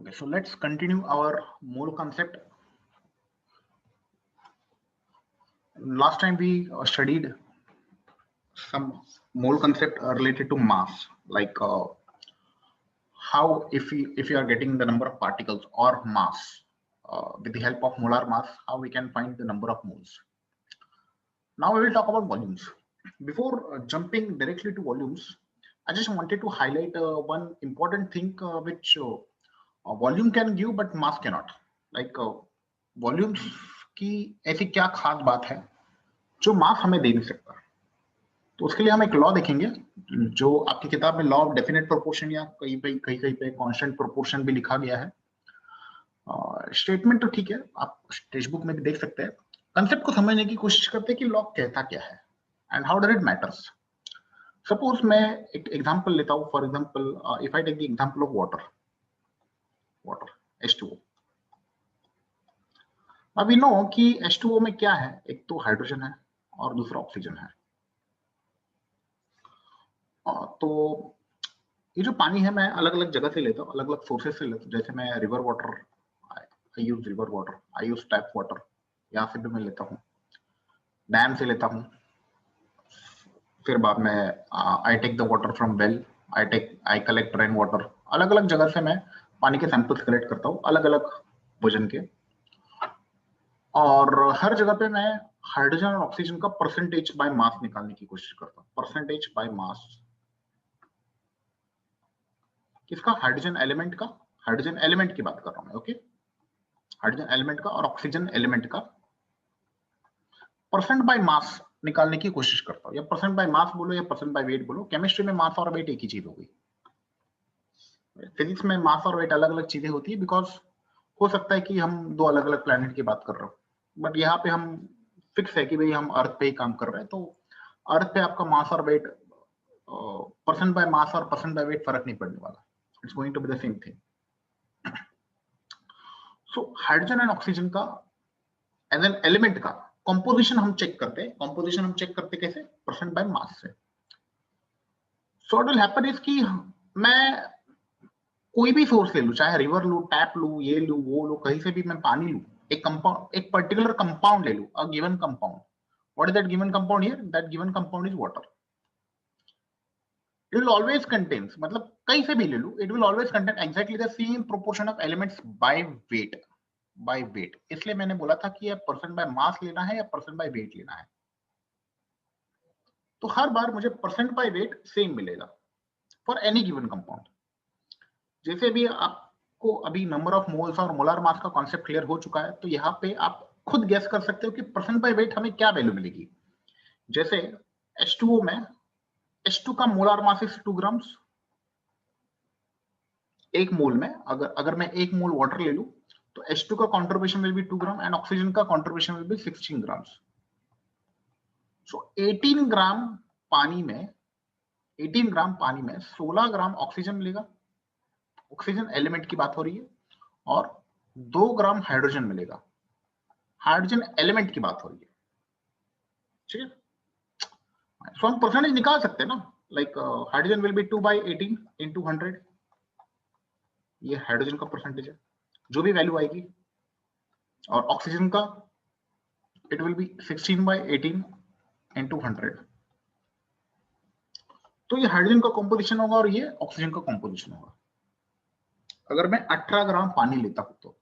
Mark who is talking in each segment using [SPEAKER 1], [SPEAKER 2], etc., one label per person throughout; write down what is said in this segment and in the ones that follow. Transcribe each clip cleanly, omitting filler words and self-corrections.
[SPEAKER 1] Okay, so let's continue our mole concept. Last time we studied some mole concept related to mass, like how if you are getting the number of particles or mass with the help of molar mass, how we can find the number of moles. Now we will talk about volumes. Before jumping directly to volumes, I just wanted to highlight one important thing which volume can give but mass cannot. Like volumes की ऐसी क्या खास बात है जो मास हमें दे नहीं सकता। तो उसके लिए हम एक लॉ देखेंगे जो आपकी किताब में लॉ ऑफ डेफिनेट प्रोपोर्शन या कहीं पे कांस्टेंट प्रोपोर्शन भी लिखा गया है। स्टेटमेंट तो ठीक है, आप टेक्स्ट बुक में भी देख सकते हैं। कंसेप्ट को समझने की कोशिश करते हैं कि लॉ कहता क्या है and how does it matters. Suppose मैं एक एग्जांपल लेता हूं, for example if I take the example of water H2O। अब वी नो कि H2O में क्या है, एक तो हाइड्रोजन है और दूसरा ऑक्सीजन है। तो ये जो पानी है मैं अलग अलग जगह से लेता हूँ, अलग अलग सोर्सेस से लेता हूँ। जैसे मैं रिवर वाटर, आई यूज रिवर वाटर, आई यूज टैप वाटर, यहाँ से भी मैं लेता हूँ, डैम से लेता हूँ। फिर बाद में I take the water from well, I collect rain water. अलग अलग जगह से मैं पानी के सैंपल्स कलेक्ट करता हूँ, अलग अलग वजन के। और हर जगह पे मैं हाइड्रोजन और ऑक्सीजन का परसेंटेज बाय मास निकालने की कोशिश करता हूँ। परसेंटेज बाय मास किसका? हाइड्रोजन एलिमेंट का। हाइड्रोजन एलिमेंट की बात कर रहा हूं मैं, ओके। हाइड्रोजन एलिमेंट का और ऑक्सीजन एलिमेंट का परसेंट बाय मास निकालने की कोशिश करता हूं। या परसेंट बाय मास बोलो या परसेंट बाय वेट बोलो, केमिस्ट्री में मास और वेट एक ही चीज हो गई। फिजिक्स में मास और वेट अलग अलग चीजें होती है, बिकॉज हो सकता है कि हम दो अलग अलग प्लैनेट की बात कर रहे हो, बट यहाँ पे हम फिक्स है कि भाई हम अर्थ पे ही काम कर रहे हैं। तो अर्थ पे आपका मास और वेट, परसेंट बाय मास और परसेंट बाय वेट फर्क नहीं पड़ने वाला। It's going to be the same thing. So hydrogen and oxygen का एज एन एलिमेंट का कंपोजिशन हम चेक करते हैं। कंपोजिशन हम चेक करते कैसे? परसेंट बाय मास से। So what will happen is कि मैं कोई भी सोर्स ले लूं, चाहे रिवर लूं, टैप लूं, ये लूं, वो लूं, कहीं से भी मैं पानी लूं, एक कंपाउंड, एक पर्टिकुलर कंपाउंड ले लूं, a given compound. What is that given compound here? That given compound is water. It will always contains, मतलब कहीं से भी ले लूं, it will always contain exactly the same proportion of elements by weight. By weight, इसलिए मैंने बोला था कि ये परसेंट बाय मास लेना है या परसेंट बाय वेट लेना है। तो हर बार मुझे परसेंट बाय वेट सेम मिलेगा फॉर एनी गिवन कंपाउंड। जैसे भी आपको अभी नंबर ऑफ मोल्स और मोलर मास का कॉन्सेप्ट क्लियर हो चुका है, तो यहाँ पे आप खुद गेस कर सकते हो कि परसेंट बाय वेट हमें क्या वैल्यू मिलेगी। जैसे H2O में H2 का मोलर मास इज 2 ग्राम्स। एक मोल में अगर मैं एक मोल वाटर ले लूं तो H2 का contribution will be 2 gram and oxygen का कंट्रीब्यूशन विल बी 16 ग्राम्स। सो 18 ग्राम पानी में 16 ग्राम ऑक्सीजन मिलेगा। ऑक्सीजन एलिमेंट की बात हो रही है। और 2 ग्राम हाइड्रोजन मिलेगा। हाइड्रोजन एलिमेंट की बात हो रही है, ठीक है। सो हम परसेंटेज निकाल सकते हैं ना, like hydrogen will be 2/18 into 100। ये हाइड्रोजन का परसेंटेज है, जो भी वैल्यू आएगी। और ऑक्सीजन का इट विल बी 16/18 इंटू 100। तो ये हाइड्रोजन का कंपोजिशन होगा और ये ऑक्सीजन का कंपोजिशन होगा। अगर मैं 18 ग्राम पानी लेता हूं तो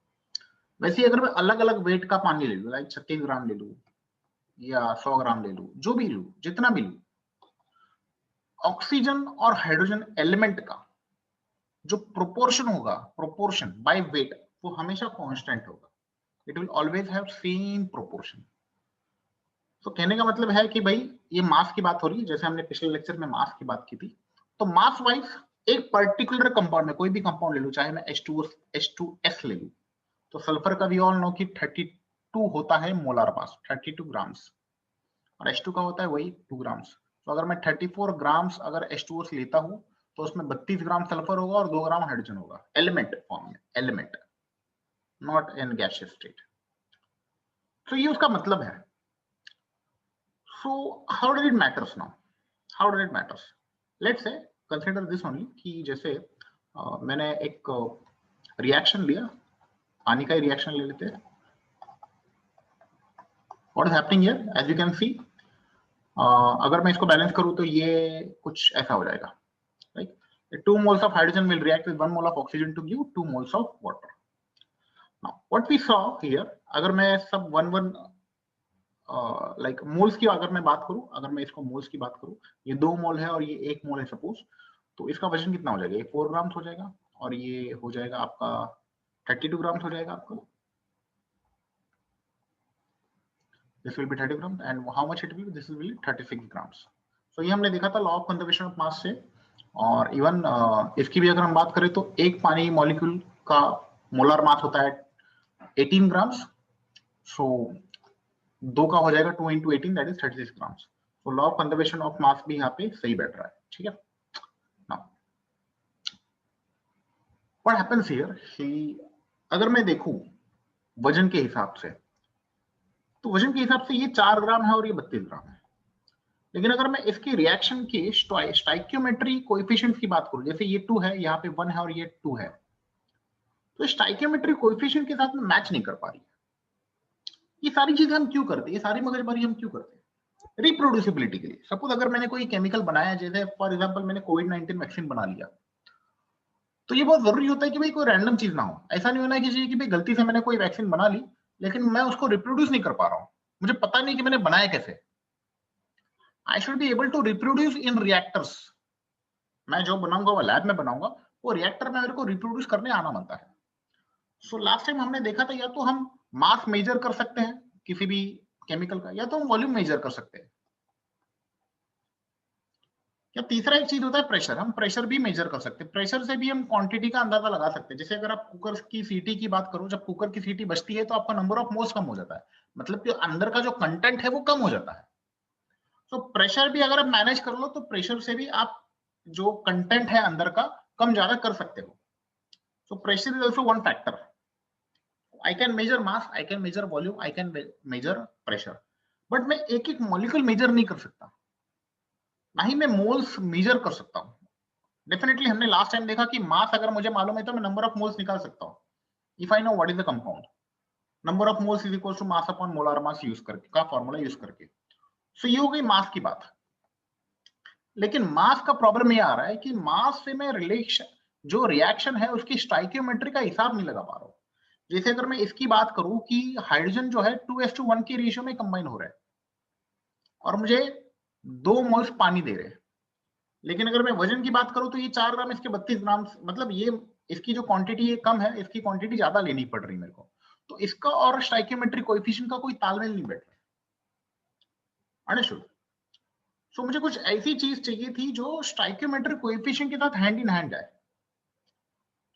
[SPEAKER 1] वैसे अगर मैं अलग अलग वेट का पानी ले लूं, लाइक 36 ग्राम ले लूं या 100 ग्राम ले लूं, जो भी लूं, जितना भी लूं, ऑक्सीजन और हाइड्रोजन एलिमेंट का जो प्रोपोर्शन होगा, प्रोपोर्शन बाय वेट, वो हमेशा कांस्टेंट होगा। It will always have same proportion. तो कहने का मतलब है कि भाई ये मास की बात हो रही है, जैसे हमने पिछले लेक्चर में मास की बात की थी। तो मास वाइज एक पर्टिकुलर कंपाउंड में, कोई भी कंपाउंड ले लूं, चाहे मैं H2S ले लूं, तो सल्फर का वी ऑल नो कि 32 होता है मोलार मास, 32 ग्राम्स। और H2 का होता है वही 2 ग्राम्स। तो अगर मैं 34 ग्राम्स अगर H2O लेता हूं तो उसमें 32 ग्राम सल्फर होगा और 2 ग्राम हाइड्रोजन होगा, एलिमेंट फॉर्म में, element, not in gaseous state. तो ये उसका मतलब है। So how does it matters now? How does it matters? Let's say consider this only कि जैसे मैंने एक रिएक्शन लिया, पानी का ही रिएक्शन ले लेते हैं। What is happening here, as you can see, अगर मैं इसको बैलेंस करूं तो ये कुछ ऐसा हो जाएगा, right? 2 moles of hydrogen will react with 1 mole of oxygen to give 2 moles of water. Now what we saw here, अगर मैं सब 1 लाइक मोल्स की अगर मैं बात करूं, अगर मैं इसको मोल्स की बात करूं, ये 2 मोल है और ये 1 मोल है सपोज, तो इसका वजन कितना हो जाएगा? ये 4 ग्राम्स हो जाएगा और ये हो जाएगा आपका 32 ग्राम्स हो जाएगा आपका। This will be 30 grams and how much it will be? This will be 36 grams. So ये हमने देखा था law of conservation of mass से। और इवन इसकी भी अगर हम बात करें तो एक पानी मॉलिक्यूल का मोलर मास होता है 18 ग्राम्स। सो 2 का हो जाएगा 2 into 18 दैट इज 36 ग्राम्स। तो law of conservation of mass भी यहाँ पे सही बैठ रहा है, ठीक है। नाउ व्हाट हैपेंस हियर कि अगर मैं देखूं वजन के हिसाब से, तो वजन के हिसाब से ये 4 ग्राम है और ये 32 ग्राम है। लेकिन अगर मैं इसकी रिएक्शन की स्टाइकियोमेट्री कोएफिशिएंट्स की बात करूं, जैसे ये 2 है, यहाँ पे 1 है और ये 2 है, तो स्टाइकियोमेट्री कोएफिशिएंट के साथ में मैच नहीं कर पा रही। ये सारी चीजें हम क्यों करते हैं, ये सारी मगजमारी हम क्यों करते हैं? रिप्रोड्यूसिबिलिटी के लिए। सपोज अगर मैंने कोई केमिकल बनाया, जैसे फॉर एग्जांपल मैंने कोविड-19 वैक्सीन बना लिया, तो ये बहुत जरूरी होता है कि भाई कोई रैंडम चीज ना हो। ऐसा नहीं होना चाहिए कि भाई गलती से मैंने कोई वैक्सीन बना ली लेकिन मैं उसको रिप्रोड्यूस नहीं कर पा रहा हूं, मुझे पता नहीं कि मैंने बनाया कैसे। I should be able to reproduce in reactors. मैं जो बनाऊंगा वो लैब में बनाऊंगा, वो रिएक्टर में मेरे को रिप्रोड्यूस करने आना बनता है। सो लास्ट टाइम हमने देखा था, या तो हम मास मेजर कर सकते हैं किसी भी केमिकल का, या तो हम वॉल्यूम मेजर कर सकते हैं, या तीसरा एक चीज होता है प्रेशर। हम प्रेशर भी मेजर कर सकते हैं, प्रेशर से भी हम क्वांटिटी का अंदाजा लगा सकते हैं। जैसे अगर आप कुकर की सीटी की बात करो, जब कुकर की सीटी बजती है तो आपका नंबर ऑफ मोल्स कम हो जाता है, मतलब कि अंदर का जो कंटेंट है वो कम हो जाता है। तो प्रेशर भी अगर आप मैनेज कर लो तो प्रेशर से भी आप जो कंटेंट है अंदर का कम ज्यादा कर सकते हो। So pressure is also one factor. I can measure mass, I can measure volume, I can measure pressure, but मैं एक एक मॉलिक्यूल मेजर नहीं कर सकता, ना ही मैं मोल्स मेजर कर सकता हूँ। डेफिनेटली हमने लास्ट टाइम देखा कि मास अगर मुझे मालूम है तो मैं नंबर ऑफ मोल्स निकाल सकता हूँ। If I know what is the compound, number of moles is equal to mass upon molar mass use करके का फॉर्मूला यूज करके। सो ये हो गई मास की बात। लेकिन मास का प्रॉब्लम ये आ रहा है कि मास से मैं रिलेशन, जो रिएक्शन है उसकी स्टाइकियोमेट्री का हिसाब नहीं लगा पा रहा हूँ। जैसे अगर मैं इसकी बात करूं कि हाइड्रोजन जो है 2:1 के रेशियो में कंबाइन हो रहा है और मुझे 2 मोल्स पानी दे रहे हैं, लेकिन अगर मैं वजन की बात करूं तो ये 4 ग्राम, इसके 32 ग्राम, मतलब ये इसकी जो क्वांटिटी ये कम है, इसकी क्वांटिटी ज्यादा लेनी पड़ रही मेरे को। तो इसका और स्टाइकियोमेट्रिक कोएफिशिएंट का कोई तालमेल नहीं बैठ रहा। अंडरस्टूड? सो मुझे कुछ ऐसी चीज चाहिए थी जो स्टाइकियोमेट्रिक कोएफिशिएंट के साथ हैंड इन हैंड जाए।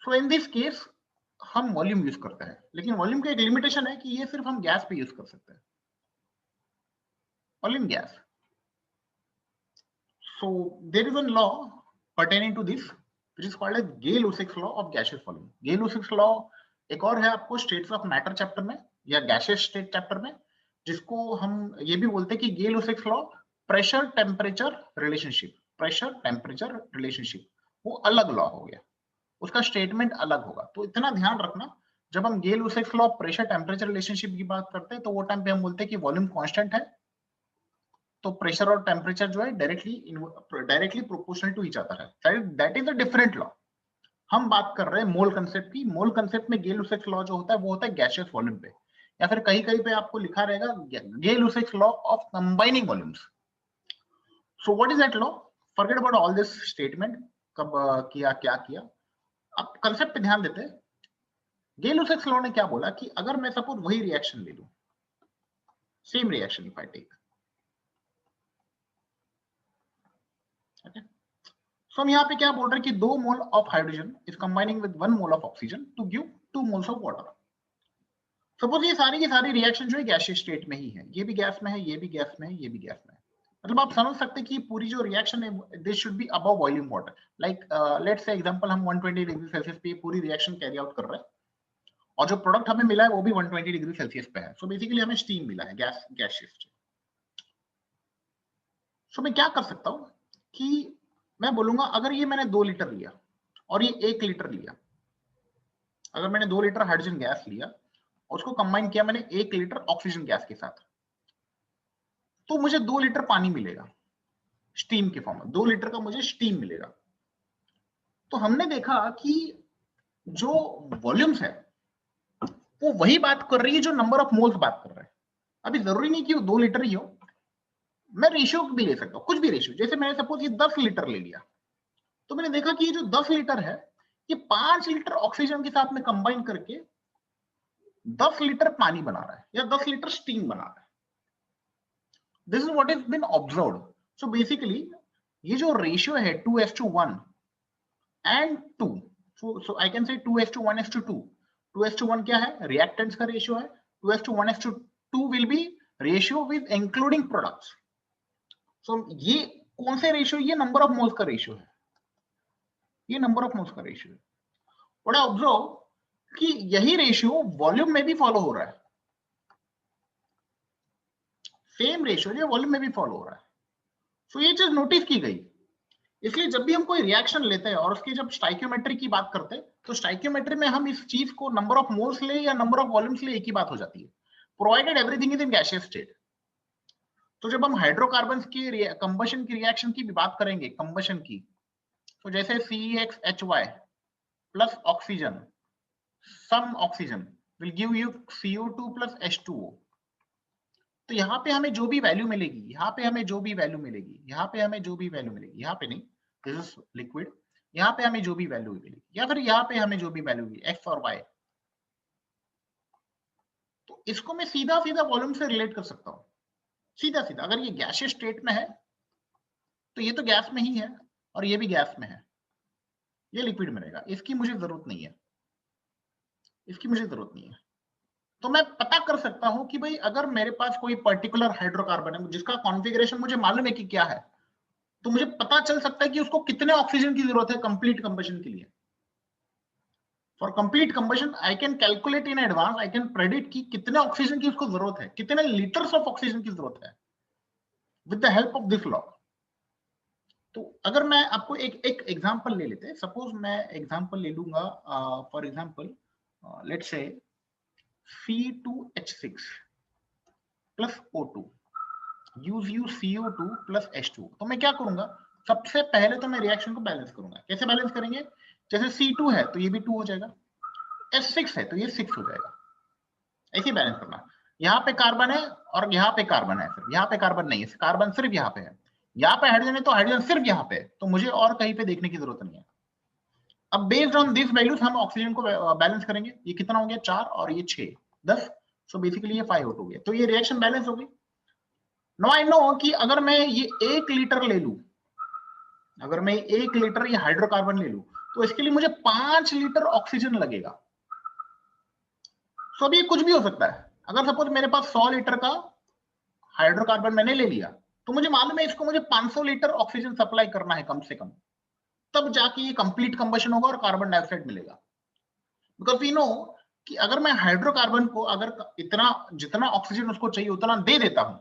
[SPEAKER 1] सो इन दिस केस हम वॉल्यूम यूज करते हैं, लेकिन वॉल्यूम का एक लिमिटेशन है कि ये सिर्फ हम गैस पे यूज कर सकते हैं, volume gas. So there is one law pertaining to this which is called as Gay-Lussac's law of gaseous volume. Gay-Lussac's law एक और है आपको स्टेट्स ऑफ मैटर चैप्टर में या गैसियस स्टेट चैप्टर में, जिसको हम ये भी बोलते हैं कि Gay-Lussac's law pressure temperature relationship. Pressure temperature relationship वो अलग लॉ हो गया, उसका स्टेटमेंट अलग होगा। तो इतना ध्यान रखना, जब हम Gay-Lussac's law pressure temperature relationship की बात करते हैं तो वो टाइम पे हम बोलते हैं कि वॉल्यूम कांस्टेंट है, तो प्रेशर और टेम्परेचर जो है directly proportional to each other है। That is a different law. हम बात कर रहे हैं मोल कंसेप्ट की। मोल कंसेप्ट में Gay-Lussac's लॉ जो होता है वो होता है गैसियस वॉल्यूम पे, या फिर कहीं कहीं पे आपको लिखा रहेगा Gay-Lussac's law of combining volumes. So what is that law? Forget about all this statement, कब किया क्या किया, अब कंसेप्ट पे ध्यान देते हैं। Gay-Lussac's लॉ ने क्या बोला कि अगर मैं सपोज वही रिएक्शन ले लूं, same reaction if I take, so हम यहाँ पे क्या बोल रहे हैं कि 2 mole of hydrogen is combining with 1 mole of oxygen to give 2 moles of water. Suppose ये सारी की सारी रिएक्शन जो है गैसियस स्टेट में ही है, ये भी गैस में है, ये भी गैस में है, ये भी गैस में है। मतलब आप समझ सकते हैं कि पूरी जो रिएक्शन है this should be above boiling water. Like let's say example हम 120 डिग्री सेल्सियस पे पूरी रिएक्शन कैरी आउट कर रहे हैं और जो प्रोडक्ट हमें मिला है वो भी 120 डिग्री सेल्सियस पे है। सो बेसिकली हमें स्टीम मिला है, गैसियस। सो मैं क्या कर सकता हूँ कि मैं बोलूंगा अगर ये मैंने 2 लीटर लिया और ये 1 लीटर लिया, अगर मैंने 2 लीटर हाइड्रोजन गैस लिया और उसको कंबाइन किया मैंने 1 लीटर ऑक्सीजन गैस के साथ, तो मुझे 2 लीटर पानी मिलेगा स्टीम के फॉर्म में, 2 लीटर का मुझे स्टीम मिलेगा। तो हमने देखा कि जो वॉल्यूम्स है वो वही बात कर रही है जो नंबर ऑफ मोल्स बात कर रहा है। अभी जरूरी नहीं कि वो 2 लीटर ही हो, मैं रेशियो भी ले सकता हूँ, कुछ भी रेशियो। जैसे मैंने सपोज ये 10 लीटर ले लिया, तो मैंने देखा कि ये जो 10 लीटर है ये 5 लीटर ऑक्सीजन के साथ में कंबाइन करके 10 लीटर पानी बना रहा है या 10 लीटर स्टीम बना रहा है। This is what is been observed. So basically ये जो रेशियो है 2:1 and 2, so I can say 2:1:2। 2:1 क्या है? रिएक्टेंट्स का रेशियो है। 2:1:2 will be ratio with including products. So ये कौन से रेशियो? ये नंबर ऑफ मोल्स का रेशियो है, ये नंबर ऑफ मोल्स का रेशियो है। व्हाट आई ऑब्जर्व कि यही रेशियो वॉल्यूम में भी फॉलो हो रहा है, सेम रेशियो जो वॉल्यूम में भी फॉलो हो रहा है। सो ये चीज नोटिस की गई। इसलिए जब भी हम कोई रिएक्शन लेते हैं और उसकी जब स्टाइकियोमेट्री की बात करते हैं तो स्टाइकियोमेट्री में हम इस चीज को नंबर ऑफ मोल्स ले या नंबर ऑफ वॉल्यूम्स ले, एक ही बात हो जाती है, provided everything is in gaseous state. तो जब हम हाइड्रोकार्बन की कंबशन की रिएक्शन की भी बात करेंगे, कंबशन की, तो जैसे CHY plus oxygen, some oxygen will give you CO2 plus H2O। तो यहाँ पे हमें जो भी वैल्यू मिलेगी, यहाँ पे हमें जो भी वैल्यू मिलेगी, यहाँ पे हमें जो भी वैल्यू मिलेगी, यहाँ पे नहीं, दिस इज लिक्विड, यहाँ पे हमें जो भी वैल्यू मिलेगी या फिर यहाँ पे हमें जो भी वैल्यू मिलेगी एक्स और वाई, तो इसको मैं सीधा सीधा वॉल्यूम से रिलेट कर सकता हूँ, सीधा सीधा। अगर ये गैसियस स्टेट में है तो ये तो गैस में ही है और ये भी गैस में है, ये लिक्विड में रहेगा, इसकी मुझे जरूरत नहीं है, इसकी मुझे जरूरत नहीं है। तो मैं पता कर सकता हूं कि भाई अगर मेरे पास कोई पर्टिकुलर हाइड्रोकार्बन है जिसका कॉन्फ़िगरेशन मुझे मालूम है कि क्या है, तो मुझे पता चल सकता है कि उसको कितने ऑक्सीजन की जरूरत है कंप्लीट कंबशन के लिए। For complete combustion I can calculate in advance, I can predict कि कितने ऑक्सीजन की उसको जरूरत है, कितने लीटर्स ऑफ ऑक्सीजन की जरूरत है with the help of this law. तो अगर मैं आपको एक एक एग्जांपल ले लेते हैं, सपोज मैं एग्जांपल ले लूंगा, for example let's say C2H6 plus O2 UuCO2 plus H2। तो मैं क्या करूंगा, सबसे पहले तो मैं रिएक्शन को बैलेंस करूंगा। कैसे बैलेंस करेंगे? जैसे C2 है तो ये भी 2 हो जाएगा, H6 है तो ये 6 हो जाएगा, ऐसे बैलेंस करना। यहाँ पे कार्बन है और यहाँ पे कार्बन है, सिर्फ यहाँ पे कार्बन नहीं है, कार्बन सिर्फ यहाँ पे है, यहाँ पे हाइड्रोजन है तो हाइड्रोजन सिर्फ यहाँ पे है, तो मुझे और कहीं पे देखने की जरूरत नहीं है। अब बेस्ड ऑन दिस वैल्यूज हम ऑक्सीजन को बैलेंस करेंगे। ये कितना हो गया? 4 और ये 6, 10। सो बेसिकली ये 5 हो गया, तो ये रिएक्शन बैलेंस हो गई। नो आई नो कि अगर मैं ये 1 लीटर ले लूं, अगर मैं 1 लीटर ये हाइड्रोकार्बन ले लूं तो इसके लिए मुझे 5 लीटर ऑक्सीजन लगेगा। सो अब ये कुछ भी हो सकता है। अगर सपोज मेरे पास 100 लीटर का हाइड्रोकार्बन मैंने ले लिया तो मुझे मालूम है इसको मुझे 500 लीटर ऑक्सीजन सप्लाई करना है कम से कम, तब जाके ये कंप्लीट कंबशन होगा और कार्बन डाइऑक्साइड मिलेगा। बिकॉज वी नो कि अगर मैं हाइड्रोकार्बन को अगर इतना जितना ऑक्सीजन उसको चाहिए उतना दे देता हूं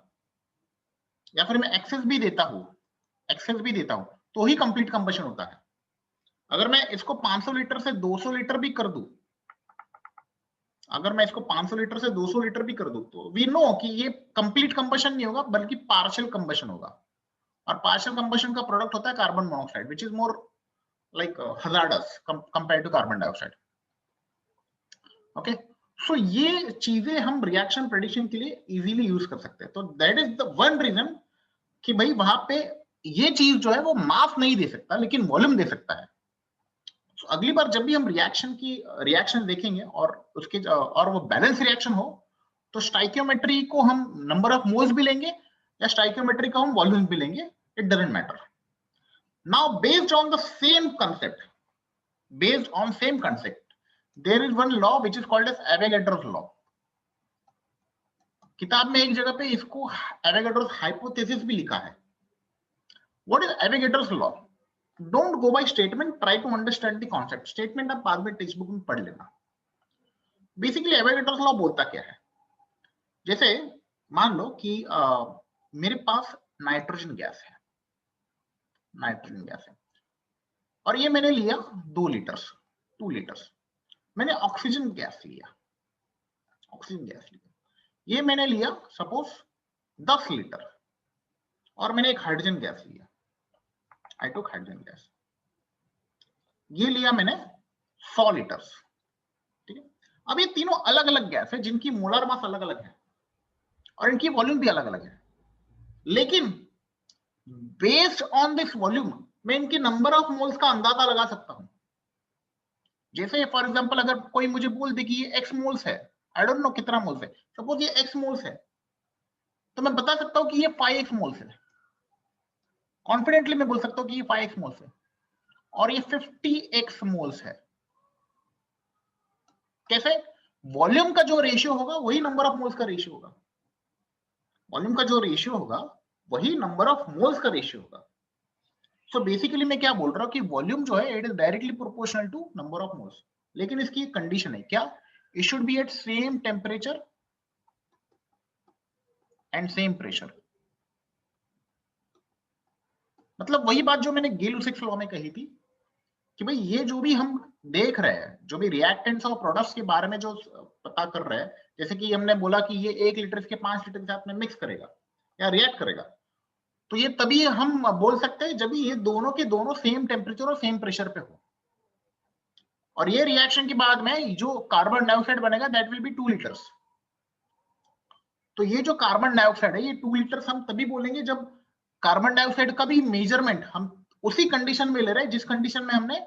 [SPEAKER 1] या फिर मैं एक्सेस भी देता हूं तो ही कंप्लीट कंबशन होता है। अगर मैं इसको 500 लीटर से 200 लीटर भी कर दूं, अगर मैं इसको 500 लीटर से 200 लीटर भी कर दूं तो वी नो कि ये कंप्लीट कंबशन नहीं होगा बल्कि पार्शियल कंबशन होगा। और पार्शियल कंबशन का प्रोडक्ट होता है carbon monoxide which is more like hazardous compared to carbon dioxide. Okay, so ये चीजें हम रिएक्शन प्रेडिक्शन के लिए इजीली यूज कर सकते हैं। तो that is the one reason कि भाई वहां पे ये चीज जो है वो मास नहीं दे सकता लेकिन वॉल्यूम दे सकता है। तो अगली बार जब भी हम रिएक्शन देखेंगे और उसके और वो बैलेंस रिएक्शन हो तो स्टाइकियोमेट्री को हम नंबर ऑफ मोल्स भी लेंगे या स्टाइकियोमेट्री को हम वॉल्यूम भी लेंगे, it doesn't matter. Now based on the same concept, based on same concept, there is one law which is called as Avogadro's law। किताब में एक जगह पे इसको Avogadro's hypothesis भी लिखा है। What is Avogadro's law? Don't go by statement, try to understand the concept। Statement आप बाद में टेक्स्ट बुक में पढ़ लेना। बेसिकली Avogadro's law बोलता क्या है? जैसे मान लो कि मेरे पास नाइट्रोजन गैस है, नाइट्रोजन गैस है और ये मैंने लिया 2 लीटर्स, 2 लीटर्स। मैंने ऑक्सीजन गैस लिया, ऑक्सीजन गैस लिया, ये मैंने लिया सपोज 10 लीटर, और मैंने एक हाइड्रोजन गैस लिया, आई टुक हाइड्रोजन गैस, ये लिया मैंने 100 लीटर। ठीक है, अब ये तीनों अलग अलग गैस है जिनकी मोलर मास अलग अलग है और इनकी वॉल्यूम भी अलग अलग है, लेकिन बेस्ड ऑन दिस वॉल्यूम मैं इनके नंबर ऑफ मोल्स का अंदाजा लगा सकता हूं। जैसे फॉर एग्जांपल अगर कोई मुझे बोल दे कि ये एक्स मोल्स है, आई डोंट नो कितना मोल्स है, सपोज ये एक्स मोल्स है, तो मैं बता सकता हूं कि ये 5x मोल्स है, कॉन्फिडेंटली मैं बोल सकता हूं कि ये 5x मोल्स है, और ये 50x मोल्स है। कैसे? वॉल्यूम का जो रेशियो होगा वही नंबर ऑफ मोल्स का रेशियो होगा, वॉल्यूम का जो रेशियो होगा वही नंबर ऑफ मोल्स का रेशियो होगा। सो बेसिकली मैं क्या बोल रहा हूं कि वॉल्यूम जो है it is directly proportional to number of moles, लेकिन इसकी एक कंडीशन है, क्या? It should be at same temperature and same pressure. मतलब वही बात जो मैंने गेल-लुसिक्स लॉ में कही थी कि भाई ये जो भी हम देख रहे हैं, जो भी रिएक्टेंट्स और प्रोडक्ट्स के बारे में जो पता कर रहे हैं, जैसे कि हमने बोला कि ये 1 लीटर इसके 5 लीटर के साथ में मिक्स करेगा या रिएक्ट करेगा, तो ये तभी हम बोल सकते हैं जब ये दोनों के दोनों सेम टेम्परेचर और सेम प्रेशर पे हो, और ये रिएक्शन के बाद में जो कार्बन डाइऑक्साइड बनेगा दैट विल बी 2 लीटर्स। तो ये जो कार्बन डाइऑक्साइड है ये 2 लीटर्स हम तभी बोलेंगे जब कार्बन डाइऑक्साइड का भी मेजरमेंट हम उसी कंडीशन में ले रहे हैं जिस कंडीशन में हमने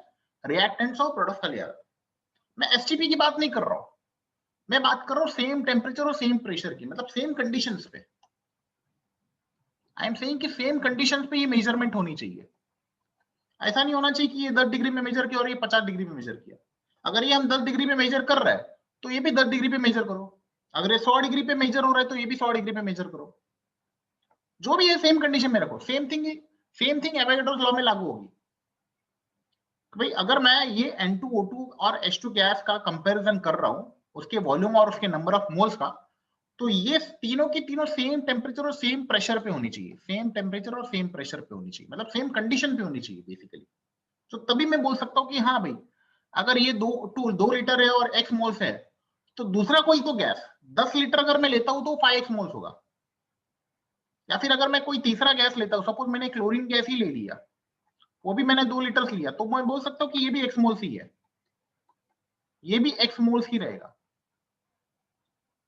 [SPEAKER 1] रिएक्टेंट्स और प्रोडक्ट्स का लिया। मैं एसटीपी की बात नहीं कर रहा हूं, मैं बात कर रहा हूं सेम टेम्परेचर और सेम प्रेशर की, मतलब सेम कंडीशंस पे। आई एम सेइंग कि सेम कंडीशंस पे ये मेजरमेंट होनी चाहिए। ऐसा नहीं होना चाहिए कि ये 10 डिग्री में मेजर किया और ये 50 डिग्री में मेजर किया। अगर ये हम 10 डिग्री में मेजर कर रहे हैं तो ये भी 10 डिग्री पे मेजर करो, अगर ये 100 डिग्री पे मेजर हो रहा है तो ये भी 100 डिग्री पे मेजर करो, जो भी है सेम कंडीशन में रखो। सेम थिंग एवोगाड्रोस लॉ में लागू होगी। भाई अगर मैं ये N2O2 और H2 गैस का कंपैरिजन कर रहा हूं, उसके वॉल्यूम और उसके नंबर ऑफ मोल्स का, तो ये तीनों की तीनों सेम टेम्परेचर और सेम प्रेशर पे होनी चाहिए, सेम टेम्परेचर और सेम प्रेशर पे होनी चाहिए, मतलब सेम कंडीशन पे होनी चाहिए बेसिकली। तो तभी मैं बोल सकता हूँ कि हाँ भाई अगर ये 2 लीटर है और x मोल्स है, तो दूसरा कोई तो गैस 10 लीटर अगर मैं लेता हूं तो 5x मोल्स होगा। या फिर अगर मैं कोई तीसरा गैस लेता हूं, सपोज मैंने क्लोरीन गैस ही ले लिया, वो भी मैंने 2 लीटर लिया, तो मैं बोल सकता हूँ कि ये भी x मोल्स ही है, ये भी x मोल्स ही रहेगा।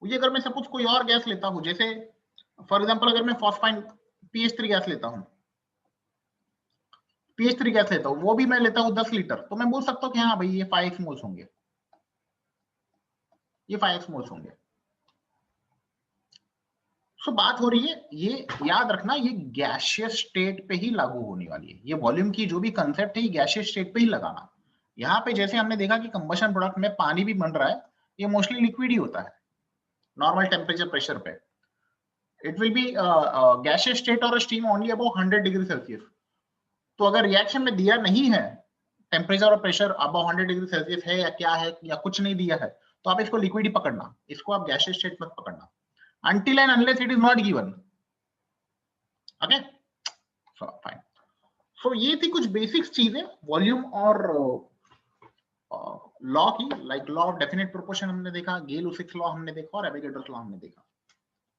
[SPEAKER 1] ये अगर मैं सपोज कोई और गैस लेता हूं, जैसे फॉर एग्जांपल अगर मैं फॉस्फाइन PH3 गैस लेता हूं, PH3 गैस लेता हूं, वो भी मैं लेता हूं 10 लीटर, तो मैं बोल सकता हूं कि हाँ भाई ये 5x मोल्स होंगे, ये 5x मोल्स होंगे। सो बात हो रही है, ये याद रखना ये गैसियस स्टेट पे ही लागू होने वाली है, ये वॉल्यूम की जो भी कंसेप्ट है ये गैसियस स्टेट पे ही लगाना। यहाँ पे जैसे हमने देखा कि कंबशन प्रोडक्ट में पानी भी बन रहा है, ये मोस्टली लिक्विड ही होता है नॉर्मल टेम्परेचर प्रेशर पे। It will be gaseous state और steam only above 100 degree Celsius. तो अगर रिएक्शन में दिया नहीं है टेम्परेचर और प्रेशर अबव 100 डिग्री सेल्सियस है या क्या है या कुछ नहीं दिया है, तो आप इसको लिक्विड ही पकड़ना, इसको आप गैसियस स्टेट मत पकड़ना until and unless it is not given. Okay, so fine. So ये थी कुछ बेसिक्स चीजें वॉल्यूम और लॉ की, like law of definite proportion हमने देखा, गेल-लुसिक्स लॉ हमने देखा और एवोगाड्रोस लॉ हमने देखा।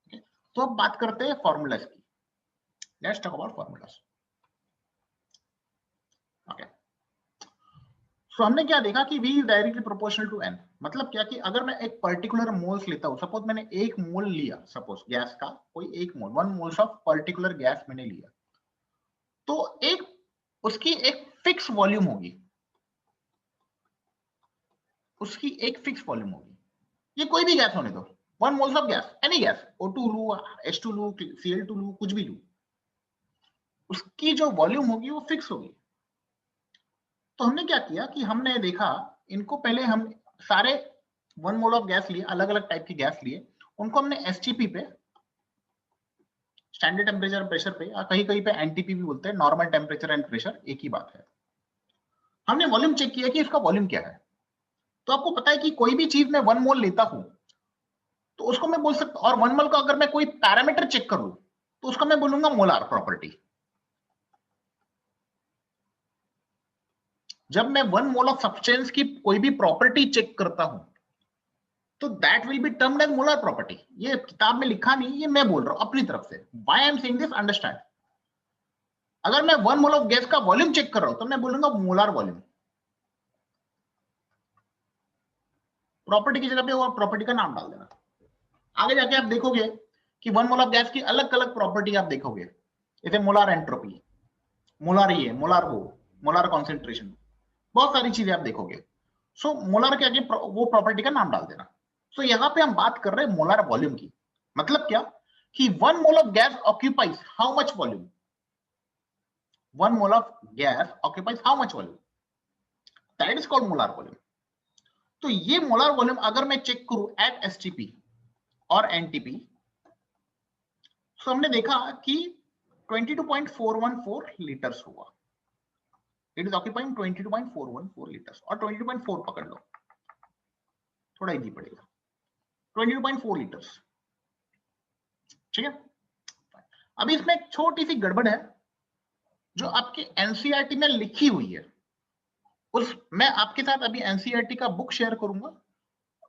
[SPEAKER 1] okay? तो अब बात करते हैं फॉर्मूलाज की। Let's talk about formulas. Okay, so हमने क्या देखा कि V is directly proportional to N। मतलब क्या कि अगर मैं एक पर्टिकुलर मोल्स लेता हूं, सपोज मैंने 1 मोल लिया, सपोज गैस का कोई 1 मोल, 1 मोल्स ऑफ पर्टिकुलर गैस मैंने लिया, तो एक उसकी एक फिक्स वॉल्यूम होगी, उसकी एक फिक्स वॉल्यूम होगी। ये कोई भी गैस होने दो, 1 moles of gas, any gas, O2 लू, H2 लू, Cl2 लू, कुछ भी लू, उसकी जो वॉल्यूम होगी वो फिक्स होगी। तो हमने क्या किया कि हमने देखा इनको, पहले हम सारे 1 मोल ऑफ गैस लिए, अलग अलग टाइप की गैस लिए, उनको हमने एसटीपी पे, स्टैंडर्ड टेम्परेचर प्रेशर पे, या कहीं कहीं पे एनटीपी भी बोलते हैं, नॉर्मल टेम्परेचर एंड प्रेशर, एक ही बात है। हमने वॉल्यूम चेक किया कि इसका वॉल्यूम क्या है। तो आपको पता है कि कोई भी चीज में 1 मोल लेता हूं तो उसको मैं बोल सकता, और 1 मोल का अगर मैं कोई पैरामीटर चेक कर लूं तो उसका मैं बोलूंगा मोलार प्रॉपर्टी। जब मैं 1 मोल ऑफ सब्सटेंस की कोई भी प्रॉपर्टी चेक करता हूं तो that will be termed as molar property. ये किताब में लिखा नहीं, ये मैं बोल रहा हूं अपनी तरफ से। Why I am saying this, understand. अगर मैं 1 मोल ऑफ गैस का वॉल्यूम चेक कर रहा हूं तो मैं बोलूंगा मोलर वॉल्यूम। प्रॉपर्टी की जगह पे और प्रॉपर्टी का नाम डाल देना। आगे जाके आप देखोगे कि 1 मोल ऑफ गैस की अलग अलग प्रॉपर्टी आप देखोगे, जैसे मोलर एंट्रोपी, मोलर ये, मोलर वो, मोलर कॉन्सेंट्रेशन, बहुत सारी चीजें आप देखोगे। सो मोलर के आगे वो प्रॉपर्टी का नाम डाल देना। सो यहाँ पे हम बात कर रहे हैं मोलर वॉल्यूम की। मतलब क्या कि 1 mole of gas occupies how much volume, 1 mole of gas occupies how much volume, that is called molar volume। तो ये मोलर वॉल्यूम अगर मैं चेक करूं एट एसटीपी और एनटीपी, तो हमने देखा कि 22.414 लीटर्स हुआ। इट इज ऑक्यूपाइंग 22.414 लीटर्स, और 22.4 पकड़ लो, थोड़ा इजी पड़ेगा, 22.4 लीटर्स। ठीक है, अभी इसमें एक छोटी सी गड़बड़ है जो आपके एनसीईआरटी में लिखी हुई है। उस मैं आपके साथ अभी एनसीईआरटी का बुक शेयर करूंगा